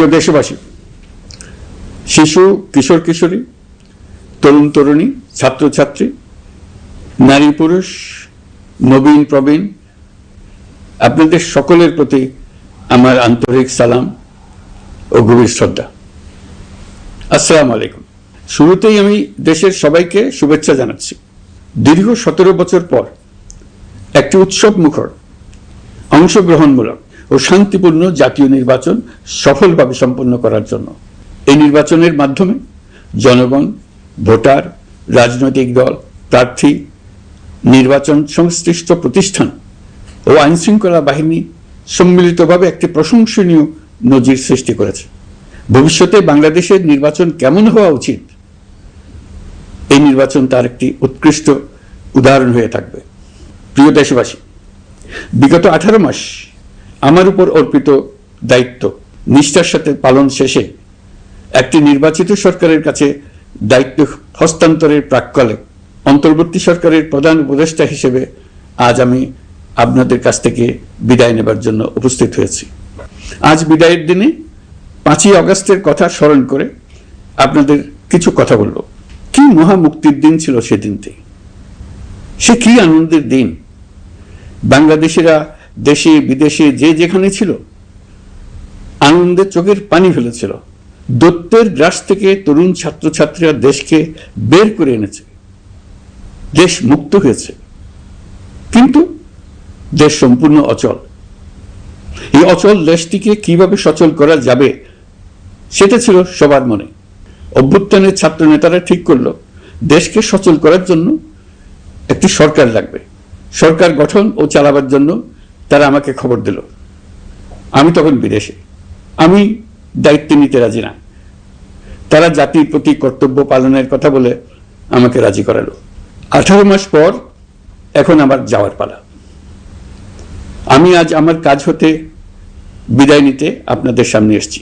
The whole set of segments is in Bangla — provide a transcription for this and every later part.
প্রিয় দেশবাসী, শিশু, কিশোর কিশোরী, তরুণ তরুণী, ছাত্রছাত্রী, নারী পুরুষ, নবীন প্রবীণ, আপনাদের সকলের প্রতি আমার আন্তরিক সালাম ও গভীর শ্রদ্ধা। আসসালামু আলাইকুম। শুরুতেই আমি দেশের সবাইকে শুভেচ্ছা জানাচ্ছি। দীর্ঘ 17 বছর পর একটি উৎসব মুখর, অংশগ্রহণমূলক ও শান্তিপূর্ণ জাতীয় নির্বাচন সফলভাবে সম্পন্ন করার জন্য এই নির্বাচনের মাধ্যমে জনগণ, ভোটার, রাজনৈতিক দল, প্রার্থী, নির্বাচন সংশ্লিষ্ট প্রতিষ্ঠান ও আইনশৃঙ্খলা বাহিনী সম্মিলিতভাবে একটি প্রশংসনীয় নজির সৃষ্টি করেছে। ভবিষ্যতে বাংলাদেশের নির্বাচন কেমন হওয়া উচিত, এই নির্বাচন তার একটি উৎকৃষ্ট উদাহরণ হয়ে থাকবে। প্রিয় দেশবাসী, বিগত 18 মাস আমার উপর অর্পিত দায়িত্ব নিষ্ঠার সাথে পালন শেষে একটি নির্বাচিত সরকারের কাছে দায়িত্ব হস্তান্তরের প্রাক্কালে অন্তর্বর্তী সরকারের প্রধান উপদেষ্টা হিসেবে আজ আমি আপনাদের কাছ থেকে বিদায় নেবার জন্য উপস্থিত হয়েছি। আজ বিদায়ের দিনে 5ই আগস্টের কথা স্মরণ করে আপনাদের কিছু কথা বলব। কি মহা মুক্তির দিন ছিল সেদিনটি, সে কি আনন্দের দিন। বাংলাদেশিরা দেশে বিদেশে যে যেখানে ছিল আনন্দে চোখের পানি ফেলেছিল। দৈত্যের গ্রাস থেকে তরুণ ছাত্রছাত্রীরা দেশকে বের করে এনেছে, দেশ মুক্ত হয়েছে। কিন্তু দেশ সম্পূর্ণ অচল। এই অচল দেশটিকে কিভাবে সচল করা যাবে সেটা ছিল সবার মনে। অভ্যুত্থানের ছাত্র নেতারা ঠিক করলো দেশকে সচল করার জন্য একটি সরকার লাগবে। সরকার গঠন ও চালাবার জন্য তারা আমাকে খবর দিল। আমি তখন বিদেশে, আমি দায়িত্ব নিতে রাজি না। তারা জাতির প্রতি কর্তব্য পালনের কথা বলে আমাকে রাজি করালো। 18 মাস পর এখন আমার যাওয়ার পালা। আমি আজ আমার কাজ হতে বিদায় নিতে আপনাদের সামনে এসেছি।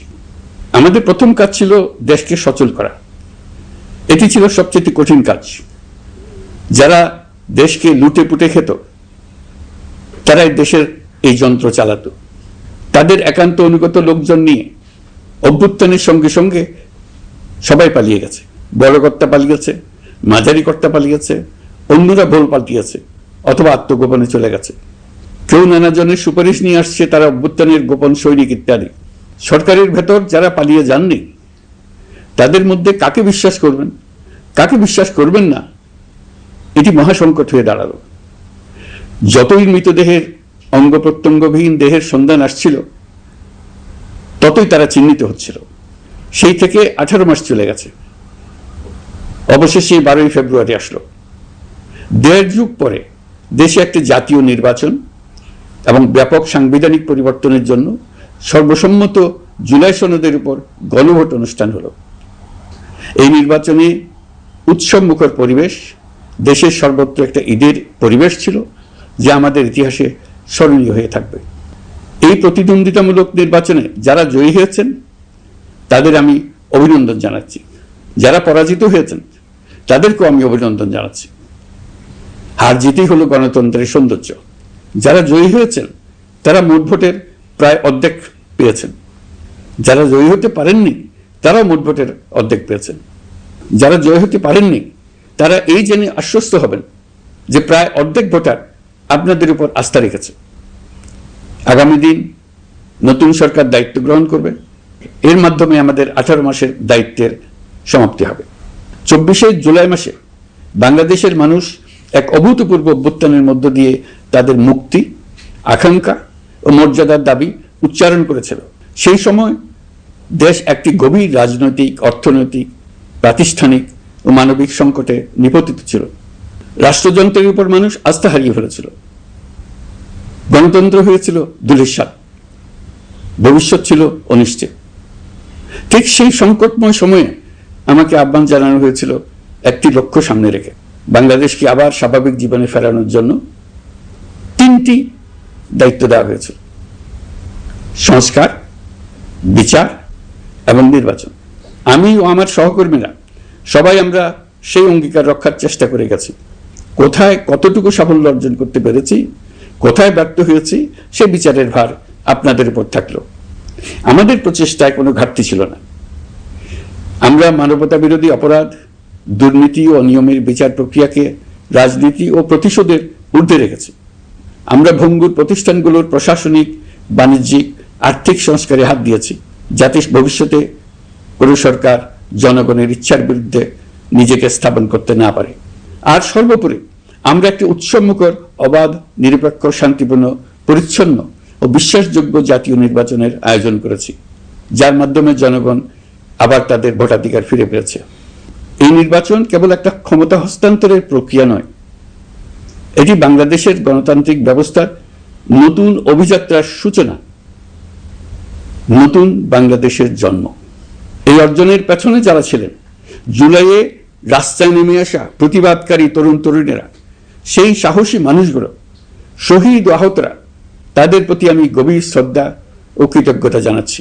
আমাদের প্রথম কাজ ছিল দেশকে সচল করা। এটি ছিল সবচেয়ে কঠিন কাজ। যারা দেশকে লুটে পুটে খেত তারাই দেশের এই যন্ত্র চালাতো। তাদের একান্ত অনুগত লোকজন নিয়ে অভ্যুত্থানের সঙ্গে সঙ্গে সবাই পালিয়ে গেছে। বড় কর্তা পালিয়ে গেছে, মাঝারি কর্তা পালিয়ে গেছে, অন্যরা ভোল পাল্টিয়েছে অথবা আত্মগোপনে চলে গেছে। কেউ নানা জনের সুপারিশ নিয়ে আসছে, তারা অভ্যুত্থানের গোপন সৈনিক ইত্যাদি। সরকারের ভেতর যারা পালিয়ে যাননি তাদের মধ্যে কাকে বিশ্বাস করবেন, কাকে বিশ্বাস করবেন না, এটি মহাসংকট হয়ে দাঁড়ালো। যতই মৃতদেহের অঙ্গ প্রত্যঙ্গবিহীন দেহের সন্ধান আসছিল ততই তারা চিহ্নিত হচ্ছিল। সেই থেকে 18 মাস চলে গেছে। অবশেষে 12ই ফেব্রুয়ারি আসলো। 1.5 যুগ পরে দেশে একটি জাতীয় নির্বাচন এবং ব্যাপক সাংবিধানিক পরিবর্তনের জন্য সর্বসম্মত জুলাই সনদের উপর গণভোট অনুষ্ঠান হলো। এই নির্বাচনে উৎসব মুখর পরিবেশ, দেশের সর্বত্র একটা ঈদের পরিবেশ ছিল যা আমাদের ইতিহাসে স্মরণীয় হয়ে থাকবে। এই প্রতিদ্বন্দ্বিতামূলক নির্বাচনে যারা জয়ী হয়েছেন তাদের আমি অভিনন্দন জানাচ্ছি। যারা পরাজিত হয়েছেন তাদেরকেও আমি অভিনন্দন জানাচ্ছি। হার জিতই হলো গণতন্ত্রের সৌন্দর্য। যারা জয়ী হয়েছেন তারা মোট ভোটের প্রায় অর্ধেক পেয়েছেন। যারা জয়ী হতে পারেননি তারাও মোট ভোটের অর্ধেক পেয়েছেন। যারা জয়ী হতে পারেননি তারা এই জেনে আশ্বস্ত হবেন যে প্রায় অর্ধেক ভোটার আপনাদের উপর আস্থা রেখেছে। আগামী দিন নতুন সরকার দায়িত্ব গ্রহণ করবে। এর মাধ্যমে আমাদের 18 মাসের দায়িত্বের সমাপ্তি হবে। 24শে জুলাই মাসে বাংলাদেশের মানুষ এক অভূতপূর্ব অভ্যুত্থানের মধ্য দিয়ে তাদের মুক্তি, আকাঙ্ক্ষা ও মর্যাদার দাবি উচ্চারণ করেছিল। সেই সময় দেশ একটি গভীর রাজনৈতিক, অর্থনৈতিক, প্রাতিষ্ঠানিক ও মানবিক সংকটে নিপতিত ছিল। রাষ্ট্রযন্ত্রের উপর মানুষ আস্থা হারিয়ে ফেলেছিল। গণতন্ত্র হয়েছিল ধূলিসাৎ, ভবিষ্যৎ ছিল অনিশ্চিত। ঠিক সেই সংকটময় সময়ে আমাকে আহ্বান জানানো হয়েছিল একটি লক্ষ্য সামনে রেখে বাংলাদেশকে আবার স্বাভাবিক জীবনে ফেরানোর জন্য 3টি দায়িত্ব দেওয়া হয়েছিল: সংস্কার, বিচার এবং নির্বাচন। আমি ও আমার সহকর্মীরা সবাই আমরা সেই অঙ্গীকার রক্ষার চেষ্টা করে গেছি। কোথায় কতটুকু সাফল্য অর্জন করতে পেরেছি, কোথায় ব্যর্থ হয়েছি, সে বিচারের ভার আপনাদের উপর থাকলো। আমাদের প্রচেষ্টায় কোনো ঘাটতি ছিল না। আমরা মানবতা বিরোধী অপরাধ, দুর্নীতি ও অনিয়মের বিচার প্রক্রিয়াকে রাজনীতি ও প্রতিশোধের ঊর্ধ্বে রেখেছি। আমরা ভঙ্গুর প্রতিষ্ঠানগুলোর প্রশাসনিক, বাণিজ্যিক, আর্থিক সংস্কারে হাত দিয়েছি, যাতে ভবিষ্যতে কোনো সরকার জনগণের ইচ্ছার বিরুদ্ধে নিজেকে স্থাপন করতে না পারে। আর সর্বোপরি আমরা একটি উৎসবমুখর, অবাধ, নিরপেক্ষ, শান্তিপূর্ণ, পরিচ্ছন্ন ও বিশ্বাসযোগ্য জাতীয় নির্বাচনের আয়োজন করেছি, যার মাধ্যমে জনগণ আবার তাদের ভোটাধিকার ফিরে পেয়েছে। এই নির্বাচন কেবল একটা ক্ষমতা হস্তান্তরের প্রক্রিয়া নয়, এটি বাংলাদেশের গণতান্ত্রিক ব্যবস্থার নতুন অভিযাত্রার সূচনা, নতুন বাংলাদেশের জন্ম। এই অর্জনের পেছনে যারা ছিলেন, জুলাইয়ে রাস্তায় নেমে আসা প্রতিবাদকারী তরুণ তরুণীরা, সেই সাহসী মানুষগুলো, শহীদ ও আহতরা, তাদের প্রতি আমি গভীর শ্রদ্ধা ও কৃতজ্ঞতা জানাচ্ছি।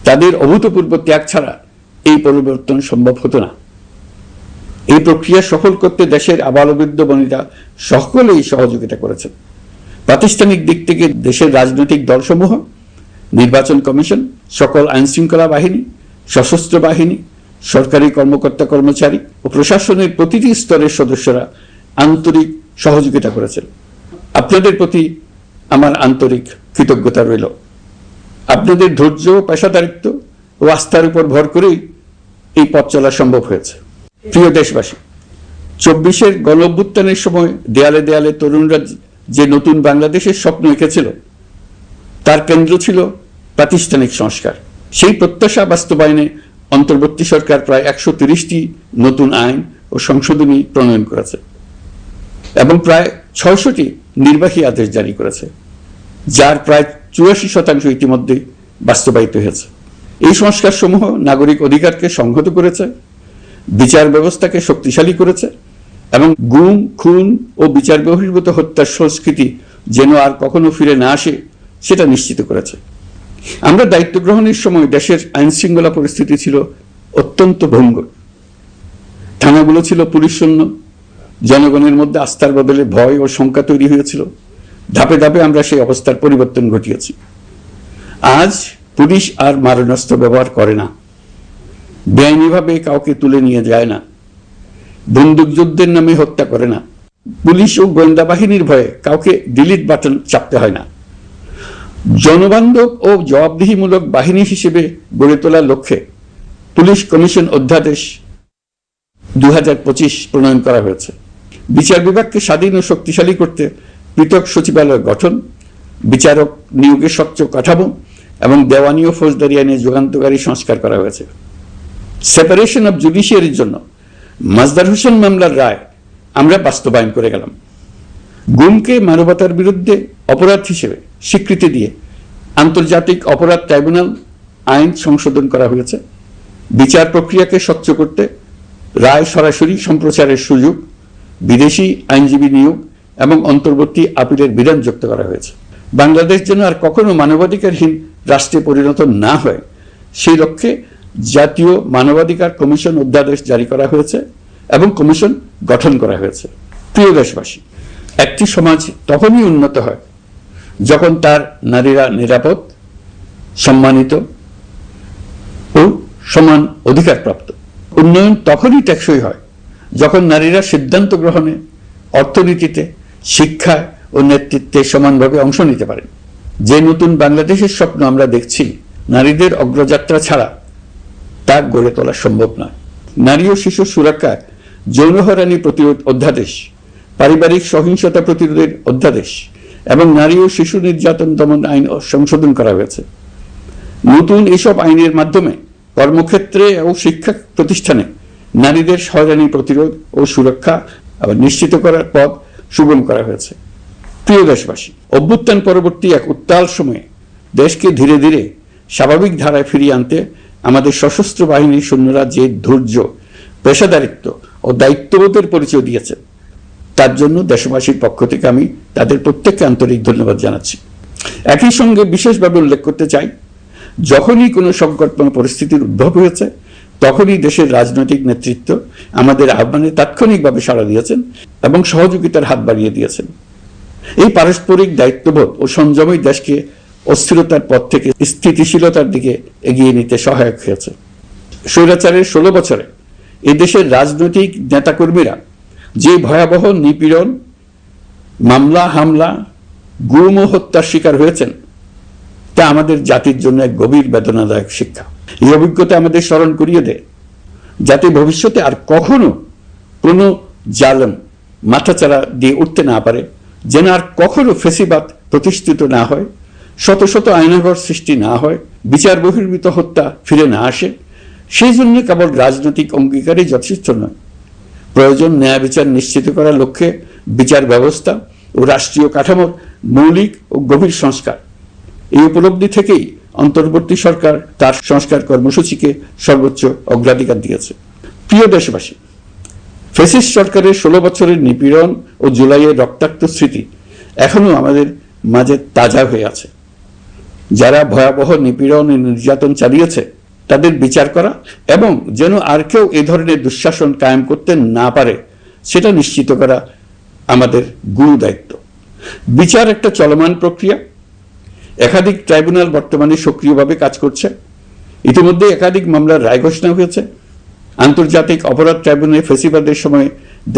তাদের অভূতপূর্ব ত্যাগ ছাড়া এই পরিবর্তন সম্ভব হতো না। এই প্রক্রিয়া সফল করতে দেশের আবালবৃদ্ধ বনিতা সকলেই সহযোগিতা করেছেন। প্রাতিষ্ঠানিক দিক থেকে দেশের রাজনৈতিক দলসমূহ, নির্বাচন কমিশন, সকল আইনশৃঙ্খলা বাহিনী, সশস্ত্র বাহিনী, সরকারি কর্মকর্তা কর্মচারী ও প্রশাসনের প্রতিটি স্তরের সদস্যরা আন্তরিক সহযোগিতা করেছেন। আপনাদের প্রতি আমার আন্তরিক কৃতজ্ঞতা রইল। আপনাদের ধৈর্য, পেশাদারিত্ব ও আস্থার উপর ভর করেই এই পথ চলা সম্ভব হয়েছে। প্রিয় দেশবাসী, 24-এর গণঅভ্যুত্থানের সময় দেয়ালে দেয়ালে তরুণরা যে নতুন বাংলাদেশের স্বপ্ন এঁকেছিল, তার কেন্দ্র ছিল প্রাতিষ্ঠানিক সংস্কার। সেই প্রত্যাশা বাস্তবায়নে অন্তর্বর্তী সরকার প্রায় 130টি নতুন আইন ও সংশোধনী প্রণয়ন করেছে এবং প্রায় 600টি নির্বাহী আদেশ জারি করেছে, যার প্রায় 84% ইতিমধ্যে বাস্তবায়িত হয়েছে। এই সংস্কার সমূহ নাগরিক অধিকারকে সংহত করেছে, বিচার ব্যবস্থাকে শক্তিশালী করেছে এবং গুম, খুন ও বিচার বহির্ভূত হত্যার সংস্কৃতি যেন আর কখনো ফিরে না আসে সেটা নিশ্চিত করেছে। আমরা দায়িত্ব গ্রহণের সময় দেশের আইন শৃঙ্খলা পরিস্থিতি ছিল অত্যন্ত ভঙ্গুর। থানাগুলো ছিল পুলিশ শূন্য, জনগণের মধ্যে আস্থার বদলে ভয় ও শঙ্কা তৈরি হয়েছিল। ধাপে ধাপে আমরা সেই অবস্থার পরিবর্তন ঘটিয়েছি। আজ পুলিশ আর মারণাস্ত্র ব্যবহার করে না, বেআইনিভাবে কাউকে তুলে নিয়ে যায় না, বন্দুকযুদ্ধের নামে হত্যা করে না, পুলিশ ও গোয়েন্দা বাহিনীর ভয়ে কাউকে ডিলিট বাটন চাপতে হয় না। জনবান্ধব ও জবাবদিহিমূলক বাহিনী হিসেবে গড়ে তোলার লক্ষ্যে পুলিশ কমিশন অধ্যাদেশ 2025 প্রণয়ন করা হয়েছে। বিচার বিভাগকে স্বাধীন ও শক্তিশালী করতে পৃথক সচিবালয় গঠন, বিচারক নিয়োগের স্বচ্ছ কাঠামো এবং দেওয়ানি ও ফৌজদারি আইনে যুগান্তকারী সংস্কার করা হয়েছে। সেপারেশন অব জুডিশিয়ারির জন্য মাজদার হোসেন মামলার রায় আমরা বাস্তবায়ন করে গেলাম। গুমকে মানবতার বিরুদ্ধে অপরাধ হিসেবে স্বীকৃতি দিয়ে আন্তর্জাতিক অপরাধ ট্রাইব্যুনাল আইন সংশোধন করা হয়েছে। বিচার প্রক্রিয়াকে স্বচ্ছ করতে রায় সরাসরি সম্প্রচারের সুযোগ, বিদেশি আইনজীবী নিয়োগ এবং অন্তর্বর্তী আপিলের বিধান যুক্ত করা হয়েছে। বাংলাদেশ যেন আর কখনো মানবাধিকারহীন রাষ্ট্রে পরিণত না হয় সেই লক্ষ্যে জাতীয় মানবাধিকার কমিশন অধ্যাদেশ জারি করা হয়েছে এবং কমিশন গঠন করা হয়েছে। প্রিয় দেশবাসী, একটি সমাজ তখনই উন্নত হয় যখন তার নারীরা নিরাপদ, সম্মানিত ও সমান অধিকারপ্রাপ্ত। উন্নয়ন তখনই টেকসই হয় যখন নারীরা সিদ্ধান্ত গ্রহণে, অর্থনীতিতে, শিক্ষায় ও নেতৃত্বে সমানভাবে অংশ নিতে পারেন। যে নতুন বাংলাদেশের স্বপ্ন আমরা দেখছি, নারীদের অগ্রযাত্রা ছাড়া তা গড়ে তোলা সম্ভব নয়। নারী ও শিশু সুরক্ষায় যৌন হয়রানি প্রতিরোধ অধ্যাদেশ, পারিবারিক সহিংসতা প্রতিরোধের অধ্যাদেশ এবং নারী ও শিশু নির্যাতন দমন আইন সংশোধন করা হয়েছে। নতুন এসব আইনের মাধ্যমে কর্মক্ষেত্রে ও শিক্ষা প্রতিষ্ঠানে নারীদের হয়রানি প্রতিরোধ ও সুরক্ষা নিশ্চিত করার পথ সুগম করা হয়েছে। প্রিয় দেশবাসী, অভ্যুত্থান পরবর্তী এক উত্তাল সময়ে দেশকে ধীরে ধীরে স্বাভাবিক ধারায় ফিরিয়ে আনতে আমাদের সশস্ত্র বাহিনীর সৈন্যরা যে ধৈর্য, পেশাদারিত্ব ও দায়িত্ববোধের পরিচয় দিয়েছে, তার জন্য দেশবাসীর পক্ষ থেকে আমি তাদের প্রত্যেককে আন্তরিক ধন্যবাদ জানাচ্ছি। একই সঙ্গে বিশেষভাবে উল্লেখ করতে চাই, যখনই কোনো সংকটময় পরিস্থিতির উদ্ভব হয়েছে, তখনই দেশের রাজনৈতিক নেতৃত্ব আমাদের আহ্বানে তাৎক্ষণিকভাবে সাড়া দিয়েছেন এবং সহযোগিতার হাত বাড়িয়ে দিয়েছেন। এই পারস্পরিক দায়িত্ববোধ ও সংযমই দেশকে অস্থিরতার পথ থেকে স্থিতিশীলতার দিকে এগিয়ে নিতে সহায়ক হয়েছে। স্বৈরাচারের 16 বছরে এদেশের রাজনৈতিক নেতাকর্মীরা যে ভয়াবহ নিপীড়ন, মামলা হামলা, গুম ও হত্যার শিকার হয়েছেন তা আমাদের জাতির জন্য এক গভীর বেদনাদায়ক শিক্ষা। এই অভিজ্ঞতা আমাদের স্মরণ করিয়ে দেয় যাতে ভবিষ্যতে আর কখনো কোনো জালেম মাথাচাড়া দিয়ে উঠতে না পারে, যেন আর কখনো ফেসিবাদ প্রতিষ্ঠিত না হয়, শত শত আয়নাঘর সৃষ্টি না হয়, বিচার বহির্ভূত হত্যা ফিরে না আসে। সেই জন্য কেবল রাজনৈতিক অঙ্গীকারই যথেষ্ট নয়, প্রয়োজন ন্যায় বিচার নিশ্চিত করার লক্ষ্যে বিচার ব্যবস্থা ও রাষ্ট্রীয় কাঠামোর মৌলিক ও গভীর সংস্কার। এই উপলব্ধি থেকেই অন্তর্বর্তী সরকার তার সংস্কার কর্মসূচিকে সর্বোচ্চ অগ্রাধিকার দিয়েছে। প্রিয় দেশবাসী, ফ্যাসিস্ট সরকারের 16 বছরের নিপীড়ন ও জুলাইয়ের রক্তাক্ত স্মৃতি এখনো আমাদের মাঝে তাজা হয়ে আছে। যারা ভয়াবহ নিপীড়ন ও নির্যাতন চালিয়েছে তাদের বিচার করা এবং যেন আর কেউ এ ধরনের দুঃশাসন কায়েম করতে না পারে সেটা নিশ্চিত করা আমাদের গুরু দায়িত্ব। বিচার একটা চলমান প্রক্রিয়া। একাধিক ট্রাইব্যুনাল বর্তমানে সক্রিয়ভাবে কাজ করছে। ইতিমধ্যে একাধিক মামলার রায় ঘোষণা হয়েছে। আন্তর্জাতিক অপরাধ ট্রাইব্যুনালে ফেসিবাদের সময়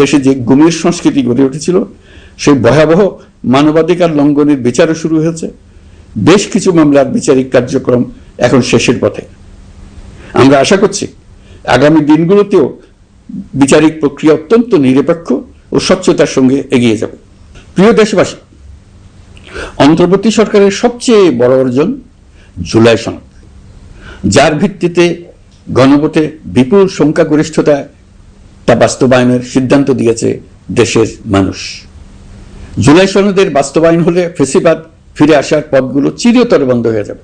দেশে যে গুমের সংস্কৃতি গড়ে উঠেছিল সেই ভয়াবহ মানবাধিকার লঙ্ঘনের বিচারও শুরু হয়েছে। বেশ কিছু মামলার বিচারিক কার্যক্রম এখন শেষের পথে। আমরা আশা করছি আগামী দিনগুলোতেও বিচারিক প্রক্রিয়া অত্যন্ত নিরপেক্ষ ও স্বচ্ছতার সঙ্গে এগিয়ে যাবে। প্রিয় দেশবাসী, অন্তর্বর্তী সরকারের সবচেয়ে বড় অর্জন জুলাই সনদ, যার ভিত্তিতে গণভোটে বিপুল সংখ্যাগরিষ্ঠতায় তা বাস্তবায়নের সিদ্ধান্ত দিয়েছে দেশের মানুষ। জুলাই সনদের বাস্তবায়ন হলে ফেসিবাদ ফিরে আসার পথগুলো চিরতরে বন্ধ হয়ে যাবে।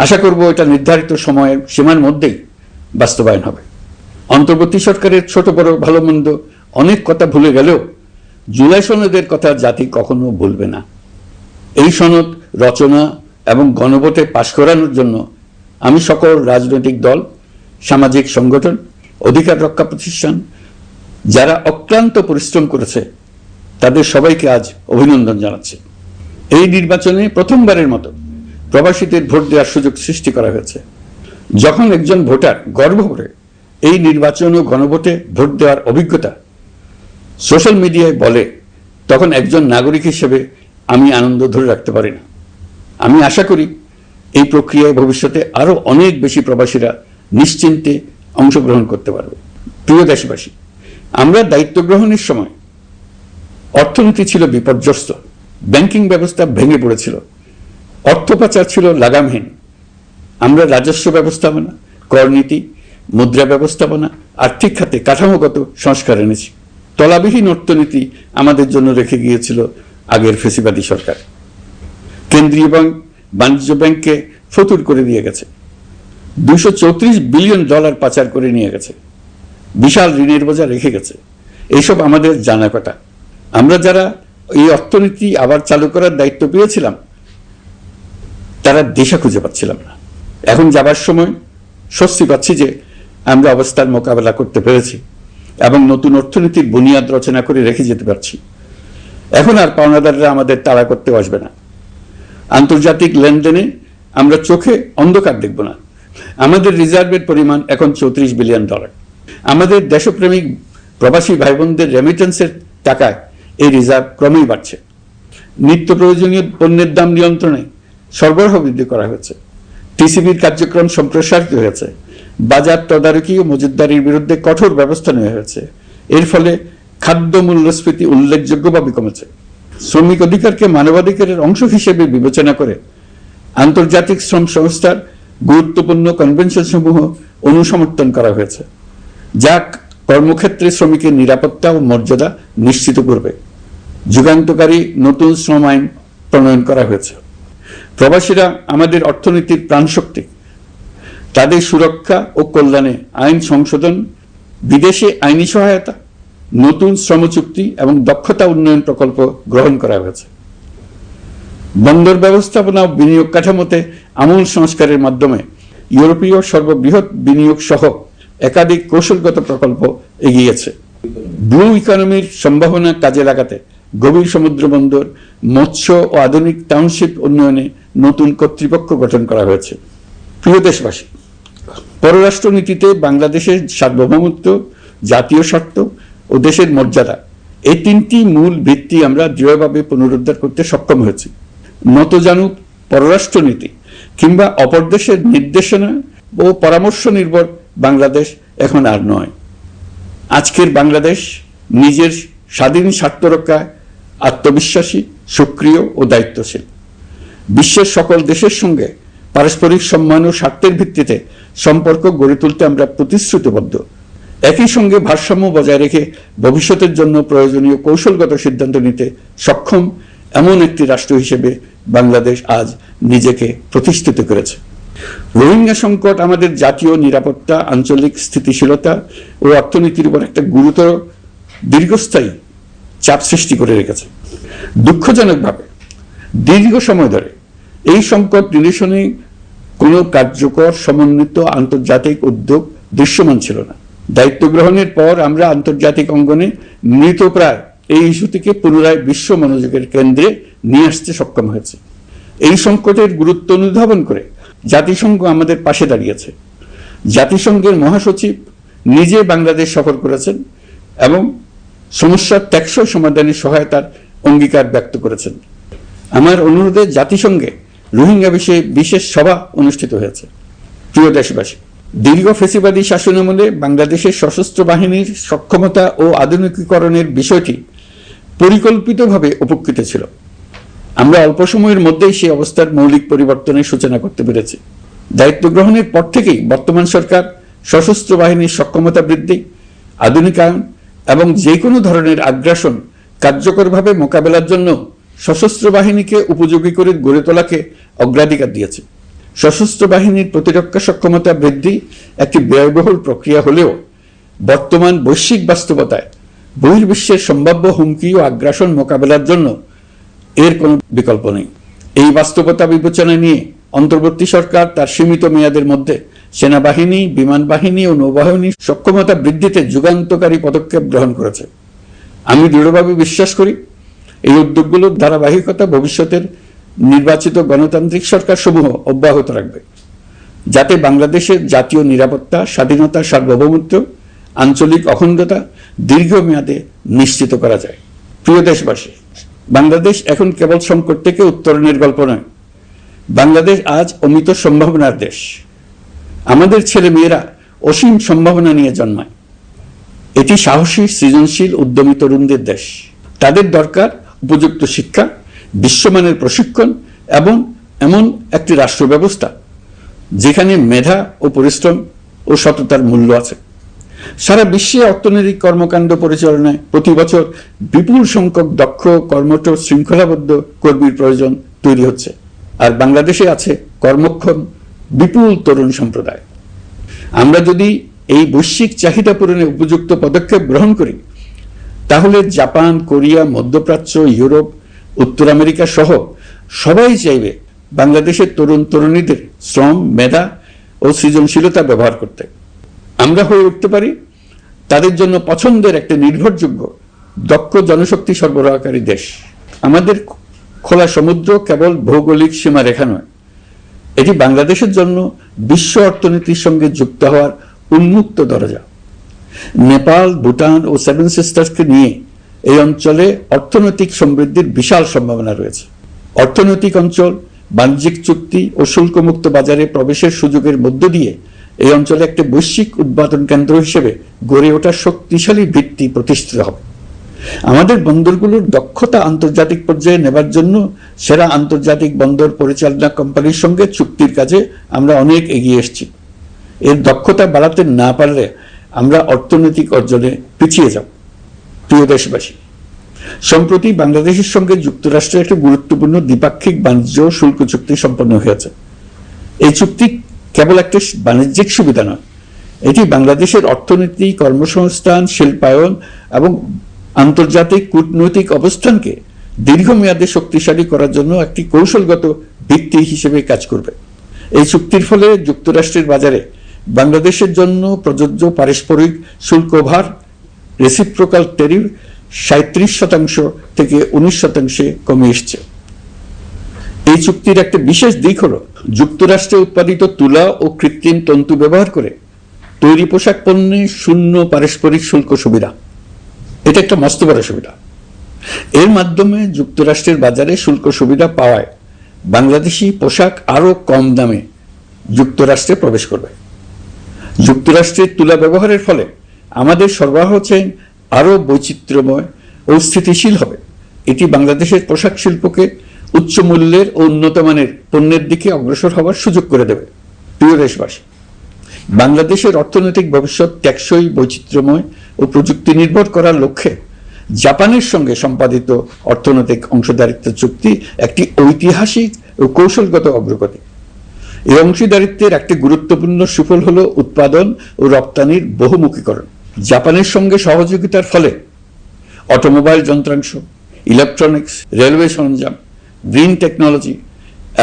আশা করব এটা নির্ধারিত সময়ের সীমার মধ্যেই বাস্তবায়ন হবে। অন্তর্বর্তী সরকারের ছোট বড় ভালো মন্দ অনেক কথা ভুলে গেলেও জুলাই সনদের কথা জাতি কখনো ভুলবে না। এই সনদ রচনা এবং গণভোটে পাশ করানোর জন্য আমি সকল রাজনৈতিক দল, সামাজিক সংগঠন, অধিকার রক্ষা প্রতিষ্ঠান যারা অক্লান্ত পরিশ্রম করেছে তাদের সবাইকে আজ অভিনন্দন জানাচ্ছি। এই নির্বাচনে প্রথমবারের মতো প্রবাসীদের ভোট দেওয়ার সুযোগ সৃষ্টি করা হয়েছে। যখন একজন ভোটার গর্ব করে এই নির্বাচন ও গণভোটে ভোট দেওয়ার অভিজ্ঞতা সোশ্যাল মিডিয়ায় বলে, তখন একজন নাগরিক হিসেবে আমি আনন্দ ধরে রাখতে পারি না। আমি আশা করি এই প্রক্রিয়ায় ভবিষ্যতে আরো অনেক বেশি প্রবাসীরা নিশ্চিন্তে অংশগ্রহণ করতে পারবে। প্রিয় দেশবাসী, আমরা দায়িত্ব গ্রহণের সময় অর্থনীতি ছিল বিপর্যস্ত, ব্যাংকিং ব্যবস্থা ভেঙে পড়েছিল, অর্থ পাচার ছিল লাগামহীন। আমরা রাজস্ব ব্যবস্থাপনা, করনীতি, মুদ্রা ব্যবস্থাপনা, আর্থিক খাতে কাঠামোগত সংস্কার এনেছি। তলাবিহীন অর্থনীতি আমাদের জন্য রেখে গিয়েছিল আগের ফেসিবাদী সরকার। কেন্দ্রীয় ব্যাংক বাণিজ্য ব্যাংককে ফতুর করে দিয়ে গেছে, $234 বিলিয়ন পাচার করে নিয়ে গেছে, বিশাল ঋণের বোঝা রেখে গেছে। এইসব আমাদের জানা কথা। আমরা যারা এই অর্থনীতি আবার চালু করার দায়িত্ব পেয়েছিলাম তারা দিশা খুঁজে পাচ্ছিলাম না। এখন যাবার সময় স্বস্তি পাচ্ছি যে আমরা অবস্থার মোকাবেলা করতে পেরেছি এবং নতুন অর্থনীতির বুনিয়াদ রচনা করে রেখে যেতে পারছি। এখন আর পাওনাদাররা আমাদের তাড়া করতে আসবে না। আন্তর্জাতিক লেনদেনে আমরা চোখে অন্ধকার দেখব না। আমাদের রিজার্ভের পরিমাণ এখন $34 বিলিয়ন। আমাদের দেশপ্রেমিক প্রবাসী ভাই বোনদের রেমিটেন্সের টাকায় এই রিজার্ভ ক্রমেই বাড়ছে। নিত্য প্রয়োজনীয় পণ্যের দাম নিয়ন্ত্রণে সরবরাহ বৃদ্ধি করা হয়েছে। টিসিবির কার্যক্রম সম্প্রসারিত হয়েছে। বাজার তদারকি ও মজুতদারির বিরুদ্ধে কঠোর ব্যবস্থা নেওয়া হয়েছে। এর ফলে খাদ্য মূল্যস্ফীতি উল্লেখযোগ্যভাবে কমেছে। শ্রমিক অধিকারকে মানবাধিকারের অংশ হিসেবে বিবেচনা করে আন্তর্জাতিক শ্রম সংস্থার গুরুত্বপূর্ণ কনভেনশন সমূহ অনুসমর্থন করা হয়েছে, যা কর্মক্ষেত্রে শ্রমিকের নিরাপত্তা ও মর্যাদা নিশ্চিত করবে। যুগান্তকারী নতুন শ্রম আইন প্রণয়ন করা হয়েছে। প্রবাসীরা আমাদের অর্থনীতির প্রাণশক্তি। তাদের সুরক্ষা ও কল্যাণে আইন সংশোধন, বিদেশে আইনি সহায়তা, নতুন শ্রম চুক্তি এবং দক্ষতা উন্নয়ন প্রকল্প গ্রহণ করা হয়েছে। বন্দর ব্যবস্থাপনা ও বিনিয়োগ কাঠামোতে আমূল সংস্কারের মাধ্যমে ইউরোপীয় সর্ববৃহৎ বিনিয়োগ সহ একাধিক কৌশলগত প্রকল্প এগিয়েছে। ব্লু ইকোনমির সম্ভাবনা কাজে লাগাতে গভীর সমুদ্র বন্দর, মৎস্য ও আধুনিক টাউনশিপ উন্নয়নে নতুন কর্তৃপক্ষ গঠন করা হয়েছে। প্রিয় দেশবাসী, পররাষ্ট্রনীতিতে বাংলাদেশের সার্বভৌমত্ব, জাতীয় স্বার্থ ও দেশের মর্যাদা, এই তিনটি মূল ভিত্তি আমরা দৃঢ়ভাবে পুনরুদ্ধার করতে সক্ষম হয়েছি। নতজানু পররাষ্ট্রনীতি কিংবা অপর দেশের নির্দেশনা ও পরামর্শ নির্ভর বাংলাদেশ এখন আর নয়। আজকের বাংলাদেশ নিজের স্বাধীন স্বার্থ রক্ষায় আত্মবিশ্বাসী, সক্রিয় ও দায়িত্বশীল। বিশ্বের সকল দেশের সঙ্গে পারস্পরিক সম্মান ও স্বার্থের ভিত্তিতে সম্পর্ক গড়ে তুলতে আমরা প্রতিশ্রুতিবদ্ধ। একই সঙ্গে ভারসাম্য বজায় রেখে ভবিষ্যতের জন্য প্রয়োজনীয় কৌশলগত সিদ্ধান্ত নিতে সক্ষম এমন একটি রাষ্ট্র হিসেবে বাংলাদেশ আজ নিজেকে প্রতিষ্ঠিত করেছে। রোহিঙ্গা সংকট আমাদের জাতীয় নিরাপত্তা, আঞ্চলিক স্থিতিশীলতা ও অর্থনীতির উপর একটা গুরুতর দীর্ঘস্থায়ী চাপ সৃষ্টি করে রেখেছে। দুঃখজনকভাবে দীর্ঘ সময় ধরে এই সংকট নিরসনে কোনো কার্যকর সমন্বিত আন্তর্জাতিক উদ্যোগ দৃশ্যমান ছিল না। দায়িত্ব গ্রহণের পর আমরা আন্তর্জাতিক অঙ্গনে মৃতপ্রায় এই ইস্যুটিকে পুনরায় বিশ্ব মনোযোগের কেন্দ্রে নিয়ে আসতে সক্ষম হয়েছে। এই সংকটের গুরুত্ব অনুধাবন করে জাতিসংঘ আমাদের পাশে দাঁড়িয়েছে। জাতিসংঘের মহাসচিব নিজে বাংলাদেশ সফর করেছেন এবং সমস্যার টেকসই সমাধানে সহায়তার অঙ্গীকার ব্যক্ত করেছেন। আমার অনুরোধে জাতিসংঘে রোহিঙ্গা বিষয়ে বিশেষ সভা অনুষ্ঠিত হয়েছে। প্রিয় দেশবাসী, দীর্ঘ ফ্যাসিবাদী শাসনামলে বাংলাদেশের সশস্ত্র বাহিনীর সক্ষমতা ও আধুনিকীকরণের বিষয়টি পরিকল্পিতভাবে উপেক্ষিত ছিল। আমরা অল্প সময়ের মধ্যেই সেই অবস্থার মৌলিক পরিবর্তনের সূচনা করতে পেরেছি। দায়িত্ব গ্রহণের পর থেকেই বর্তমান সরকার সশস্ত্র বাহিনীর সক্ষমতা বৃদ্ধি, আধুনিকায়ন এবং যে কোনো ধরনের আগ্রাসন কার্যকরভাবে মোকাবেলার জন্য সশস্ত্র বাহিনীকে উপযোগী করে গড়ে তোলাকে অগ্রাধিকার দিয়েছে। সশস্ত্র বাহিনীর প্রতিরক্ষা সক্ষমতা বৃদ্ধি একটি ব্যয়বহুল প্রক্রিয়া হলেও বর্তমান বৈশ্বিক বাস্তবতায় বহির্বিশ্বের সম্ভাব্য হুমকি ও আগ্রাসন মোকাবেলার জন্য এর কোনো বিকল্প নেই। এই বাস্তবতা বিবেচনায় নিয়ে অন্তর্বর্তী সরকার তার সীমিত মেয়াদের মধ্যে সেনাবাহিনী, বিমান বাহিনী ও নৌবাহিনীর সক্ষমতা বৃদ্ধিতে যুগান্তকারী পদক্ষেপ গ্রহণ করেছে। আমি দৃঢ়ভাবে বিশ্বাস করি এই উদ্যোগগুলোর ধারাবাহিকতা ভবিষ্যতের নির্বাচিত গণতান্ত্রিক সরকার সমূহ অব্যাহত রাখবে, যাতে বাংলাদেশের জাতীয় নিরাপত্তা, স্বাধীনতা, সার্বভৌমত্ব, আঞ্চলিক অখণ্ডতা দীর্ঘমেয়াদে নিশ্চিত করা যায়। প্রিয় দেশবাসী, বাংলাদেশ এখন কেবল সংকট থেকে উত্তরণের গল্প নয়, বাংলাদেশ আজ অমিত সম্ভাবনার দেশ। আমাদের ছেলে মেয়েরা অসীম সম্ভাবনা নিয়ে জন্মায়। এটি সাহসী, সৃজনশীল, উদ্যমী তরুণদের দেশ। তাদের দরকার উপযুক্ত শিক্ষা, বিশ্বমানের প্রশিক্ষণ এবং এমন একটি রাষ্ট্র ব্যবস্থা যেখানে মেধা ও পরিশ্রম ও সততার মূল্য আছে। সারা বিশ্বে অর্থনৈতিক কর্মকাণ্ড পরিচালনায় প্রতি বছর বিপুল সংখ্যক দক্ষ, কর্মঠ, শৃঙ্খলাবদ্ধ কর্মীর প্রয়োজন তৈরি হচ্ছে, আর বাংলাদেশে আছে কর্মক্ষম বিপুল তরুণ সম্প্রদায়। আমরা যদি এই বৈশ্বিক চাহিদা পূরণে উপযুক্ত পদক্ষেপ গ্রহণ করি, তাহলে জাপান, কোরিয়া, মধ্যপ্রাচ্য, ইউরোপ, উত্তর আমেরিকা সহ সবাই চাইবে বাংলাদেশের তরুণ তরুণীদের শ্রম, মেধা ও সৃজনশীলতা ব্যবহার করতে। আমরা হয়ে উঠতে পারি তাদের জন্য পছন্দের একটা নির্ভরযোগ্য, দক্ষ জনশক্তি সরবরাহকারী দেশ। আমাদের খোলা সমুদ্র কেবল ভৌগোলিক সীমারেখা নয়, এটি বাংলাদেশের জন্য বিশ্ব অর্থনীতির সঙ্গে যুক্ত হওয়ার উন্মুক্ত দরজা। নেপাল, ভুটান ও সেভেন সিস্টার্সকে নিয়ে এই অঞ্চলে অর্থনৈতিক সমৃদ্ধির বিশাল সম্ভাবনা রয়েছে। অর্থনৈতিক অঞ্চল, বাণিজ্যিক চুক্তি ও শুল্কমুক্ত বাজারে প্রবেশের সুযোগের মধ্য দিয়ে এই অঞ্চলে একটি বৈশ্বিক উৎপাদন কেন্দ্র হিসেবে গড়ে ওঠার শক্তিশালী ভিত্তি প্রতিষ্ঠিত হবে। আমাদের বন্দরগুলোর দক্ষতা আন্তর্জাতিক পর্যায়ে নেবার জন্য সেরা আন্তর্জাতিক বন্দর পরিচালনা কোম্পানির সঙ্গে চুক্তির কাজে আমরা অনেক এগিয়ে এসেছি। এর দক্ষতা বাড়াতে না পারলে আমরা অর্থনৈতিক অর্জনে পিছিয়ে যাব। প্রিয় দেশবাসী, সম্প্রতি বাংলাদেশের সঙ্গে যুক্তরাষ্ট্রের একটি গুরুত্বপূর্ণ দ্বিপাক্ষিক বাণিজ্য শুল্ক চুক্তি সম্পন্ন হয়েছে। এই চুক্তি কেবল একটা বাণিজ্যিক সুবিধা নয়, এটি বাংলাদেশের অর্থনীতি, কর্মসংস্থান, শিল্পায়ন এবং আন্তর্জাতিক কূটনৈতিক অবস্থানকে দীর্ঘমেয়াদে শক্তিশালী করার জন্য একটি কৌশলগত ভিত্তি হিসেবে কাজ করবে। এই চুক্তির ফলে যুক্তরাষ্ট্রের বাজারে বাংলাদেশের জন্য প্রযোজ্য পারস্পরিক শুল্কভার রেসিপ্রোকাল ট্যারিফ 37% থেকে 19% কমে এসছে। এই চুক্তির একটা বিশেষ দিক হলো যুক্তরাষ্ট্রে উৎপাদিত তুলা ও কৃত্রিম তন্তু ব্যবহার করে তৈরি পোশাক পণ্যে শূন্য পারস্পরিক শুল্ক সুবিধা। এটা একটা মস্ত বড় সুবিধা। এর মাধ্যমে যুক্তরাষ্ট্রের বাজারে শুল্ক সুবিধা পাওয়ায় বাংলাদেশি পোশাক আরো কম দামে যুক্তরাষ্ট্রে প্রবেশ করবে। যুক্তরাষ্ট্রের তুলা ব্যবহারের ফলে আমাদের সরবরাহ চেইন আরো বৈচিত্র্যময় ও স্থিতিশীল হবে। এটি বাংলাদেশের পোশাক শিল্পকে উচ্চ মূল্যের ও উন্নত মানের পণ্যের দিকে অগ্রসর হওয়ার সুযোগ করে দেবে। প্রিয় দেশবাসী, বাংলাদেশের অর্থনৈতিক ভবিষ্যৎ টেকসই, বৈচিত্র্যময় ও প্রযুক্তি নির্ভর করার লক্ষ্যে জাপানের সঙ্গে সম্পাদিত অর্থনৈতিক অংশীদারিত্ব চুক্তি একটি ঐতিহাসিক ও কৌশলগত অগ্রগতি। এই অংশীদারিত্বের একটি গুরুত্বপূর্ণ সুফল হল উৎপাদন ও রপ্তানির বহুমুখীকরণ। জাপানের সঙ্গে সহযোগিতার ফলে অটোমোবাইল যন্ত্রাংশ, ইলেকট্রনিক্স, রেলওয়ে সরঞ্জাম, গ্রিন টেকনোলজি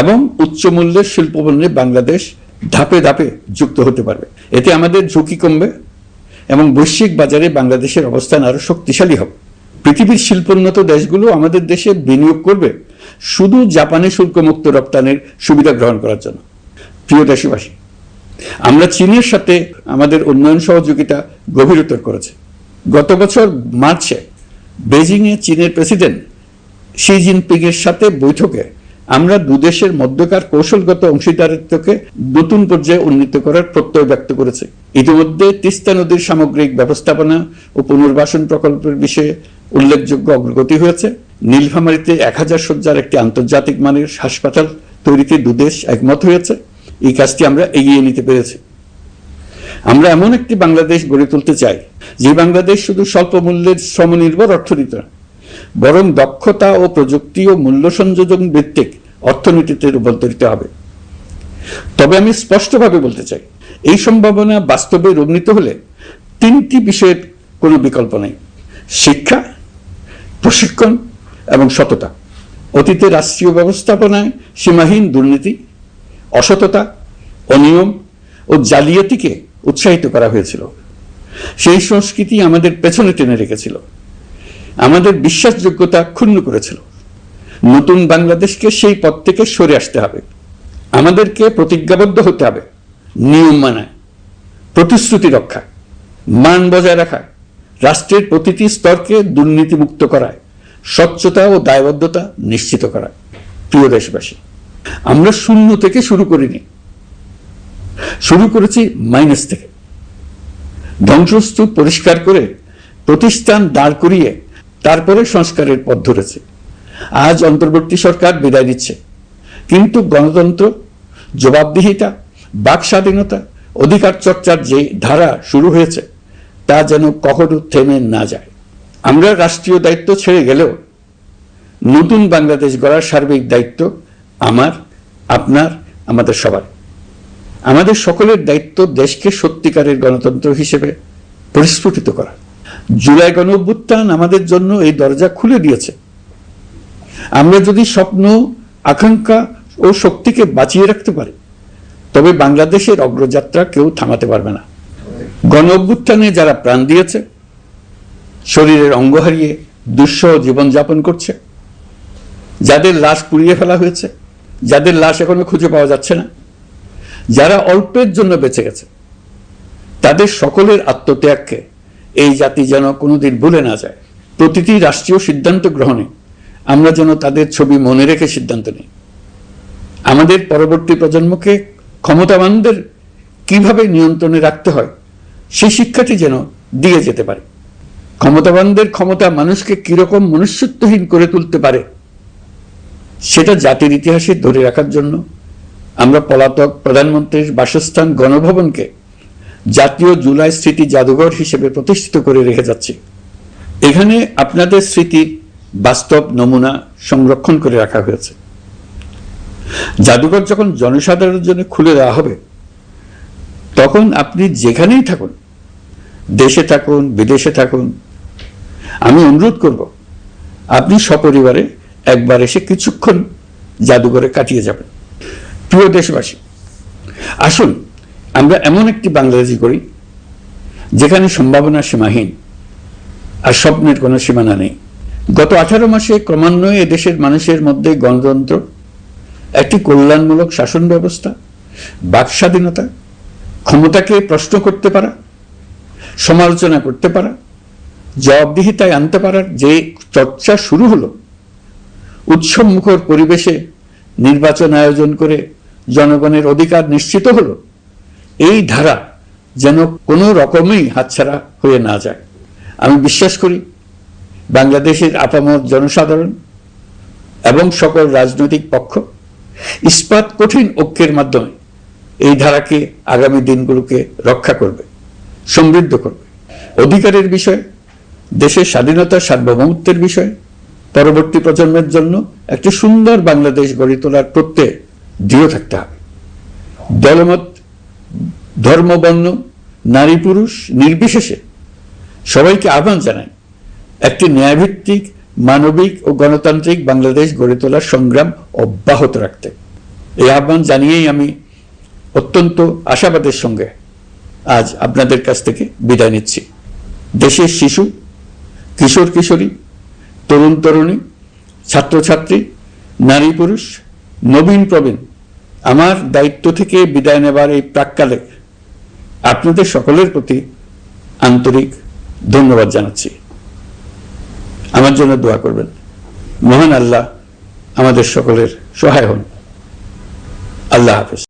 এবং উচ্চ মূল্যের শিল্পপণ্যে বাংলাদেশ ধাপে ধাপে যুক্ত হতে পারবে। এতে আমাদের ঝুঁকি কমবে এবং বৈশ্বিক বাজারে বাংলাদেশের অবস্থান আরো শক্তিশালী হবে। পৃথিবীর শিল্পোন্নত দেশগুলো আমাদের দেশে বিনিয়োগ করবে শুধু জাপানে শুল্কমুক্ত রপ্তানির সুবিধা গ্রহণ করার জন্য। প্রিয় দেশবাসী, আমরা চীনের সাথে আমাদের উন্নয়ন সহযোগিতা গভীরতর করেছে। গত বছর মার্চে বেজিংয়ে চীনের প্রেসিডেন্ট শি জিনপিং এর সাথে বৈঠকে আমরা দুদেশের মধ্যকার কৌশলগত অংশীদারিত্বকে নতুন পর্যায়ে উন্নীত করার প্রত্যয় ব্যক্ত করেছে। ইতিমধ্যে তিস্তা নদীর সামগ্রিক ব্যবস্থাপনা ও পুনর্বাসন প্রকল্পের বিষয়ে উল্লেখযোগ্য অগ্রগতি হয়েছে। নীলফামারীতে 1000 শয্যার একটি আন্তর্জাতিক মানের হাসপাতাল তৈরিতে দুদেশ একমত হয়েছে। এই কাজটি আমরা এগিয়ে নিতে পেরেছি। আমরা এমন একটি বাংলাদেশ গড়ে তুলতে চাই যে বাংলাদেশ শুধু স্বল্প মূল্যের শ্রমনির্ভর অর্থনীতি নয়, বরং দক্ষতা ও প্রযুক্তি ও মূল্য সংযোজন ভিত্তিক অর্থনীতিতে রূপান্তরিত হবে। তবে আমি স্পষ্টভাবে বলতে চাই, এই সম্ভাবনা বাস্তবে রূপ নিতে হলে 3টি বিষয়ের কোনো বিকল্প নেই: শিক্ষা, প্রশিক্ষণ এবং সততা। অতীতে রাষ্ট্রীয় ব্যবস্থাপনায় সীমাহীন দুর্নীতি, অসততা, অনিয়ম ও জালিয়াতিকে উৎসাহিত করা হয়েছিল। সেই সংস্কৃতি আমাদের পেছনে টেনে রেখেছিল, আমাদের বিশ্বাসযোগ্যতা ক্ষুণ্ণ করেছিল। নতুন বাংলাদেশকে সেই পথ থেকে সরে আসতে হবে। আমাদেরকে প্রতিজ্ঞাবদ্ধ হতে হবে নিয়ম মানায়, প্রতিশ্রুতি রক্ষা, মান বজায় রাখা, রাষ্ট্রের প্রতিটি স্তরকে দুর্নীতিমুক্ত করায়, স্বচ্ছতা ও দায়বদ্ধতা নিশ্চিত করা। প্রিয় দেশবাসী, আমরা শূন্য থেকে শুরু করিনি, শুরু করেছি মাইনাস থেকে। ধ্বংসস্তূপ পরিষ্কার করে প্রতিষ্ঠান দাঁড় করিয়ে তারপরে সংস্কারের পথ ধরেছে। আজ অন্তর্বর্তী সরকার বিদায় নিচ্ছে, কিন্তু গণতন্ত্র, জবাবদিহিতা, বাক স্বাধীনতা, অধিকার চর্চার যে ধারা শুরু হয়েছে তা যেন কখনো থেমে না যায়। আমরা রাষ্ট্রীয় দায়িত্ব ছেড়ে গেলেও নতুন বাংলাদেশ গড়ার সার্বিক দায়িত্ব আমার, আপনার, আমাদের সবার। আমাদের সকলের দায়িত্ব দেশকে সত্যিকারের গণতন্ত্র হিসেবে পরিস্ফুটিত করা। জুলাই গণঅভ্যুত্থান আমাদের জন্য এই দরজা খুলে দিয়েছে। আমরা যদি স্বপ্ন, আকাঙ্ক্ষা ও শক্তিকে বাঁচিয়ে রাখতে পারি, তবে বাংলাদেশের অগ্রযাত্রা কেউ থামাতে পারবে না। গণঅভ্যুত্থানে যারা প্রাণ দিয়েছে, শরীরের অঙ্গ হারিয়ে দুঃসহ জীবনযাপন করছে, যাদের লাশ পুড়িয়ে ফেলা হয়েছে, যাদের লাশ এখনো খুঁজে পাওয়া যাচ্ছে না, যারা অল্পের জন্য বেঁচে গেছে, তাদের সকলের আত্মত্যাগকে এই জাতি যেন কোনোদিন ভুলে না যায়। প্রতিটি রাষ্ট্রীয় সিদ্ধান্ত গ্রহণে আমরা যেন তাদের ছবি মনে রেখে সিদ্ধান্ত নিই। আমাদের পরবর্তী প্রজন্মকে ক্ষমতাবানদের কিভাবে নিয়ন্ত্রণে রাখতে হয় সেই শিক্ষাটি যেন দিয়ে যেতে পারে। ক্ষমতাবানদের ক্ষমতা মানুষকে কিরকম মনুষ্যত্বহীন করে তুলতে পারে সেটা জাতির ইতিহাসে ধরে রাখার জন্য আমরা পলাতক প্রধানমন্ত্রীর বাসস্থান গণভবনকে জাতীয় জুলাই স্মৃতি জাদুঘর হিসেবে প্রতিষ্ঠিত করে রেখে যাচ্ছি। এখানে আপনাদের স্মৃতির বাস্তব নমুনা সংরক্ষণ করে রাখা হয়েছে। জাদুঘর যখন জনসাধারণের জন্য খুলে দেওয়া হবে, তখন আপনি যেখানেই থাকুন, দেশে থাকুন, বিদেশে থাকুন, আমি অনুরোধ করব আপনি সপরিবারে একবার এসে কিছুক্ষণ জাদুঘরে কাটিয়ে যাবেন। প্রিয় দেশবাসী, আসুন আমরা এমন একটি বাংলাদেশ করি যেখানে সম্ভাবনা সীমাহীন আর স্বপ্নের কোনো সীমানা নেই। গত 18 মাসে ক্রমান্বয়ে এদেশের মানুষের মধ্যে গণতন্ত্র, একটি কল্যাণমূলক শাসন ব্যবস্থা, বাক স্বাধীনতা, ক্ষমতাকে প্রশ্ন করতে পারা, সমালোচনা করতে পারা, জবাবদিহিতায় আনতে পারার যে চর্চা শুরু হলো, উৎসবমুখর পরিবেশে নির্বাচন আয়োজন করে জনগণের অধিকার নিশ্চিত হলো, এই ধারা যেন কোনো রকমেই হাতছাড়া হয়ে না যায়। আমি বিশ্বাস করি বাংলাদেশের আপামর জনসাধারণ এবং সকল রাজনৈতিক পক্ষ ইস্পাত কঠিন ঐক্যের মাধ্যমে এই ধারাকে আগামী দিনগুলোকে রক্ষা করবে, সমৃদ্ধ করবে। অধিকারের বিষয়ে, দেশের স্বাধীনতা সার্বভৌমত্বের বিষয়ে পরবর্তী প্রজন্মের জন্য একটি সুন্দর বাংলাদেশ গড়ে তোলার প্রত্যয়ে দৃঢ় থাকতে হবে। দলমত, ধর্ম, বর্ণ, নারী পুরুষ নির্বিশেষে সবাইকে আহ্বান জানাই একটি ন্যায়ভিত্তিক, মানবিক ও গণতান্ত্রিক বাংলাদেশ গড়ে তোলার সংগ্রাম অব্যাহত রাখতে। এই আহ্বান জানিয়েই আমি অত্যন্ত আশাবাদের সঙ্গে আজ আপনাদের কাছ থেকে বিদায় নিচ্ছি। দেশের শিশু, কিশোর কিশোরী, তরুণ তরুণী, ছাত্রছাত্রী, নারী পুরুষ, নবীন প্রবীণ, আমার দায়িত্ব থেকে বিদায় নেবার এই প্রাক্কালে আপনাদের সকলের প্রতি আন্তরিক ধন্যবাদ জানাচ্ছি। আমার জন্য দোয়া করবেন। মহান আল্লাহ আমাদের সকলের সহায় হন। আল্লাহ হাফেজ।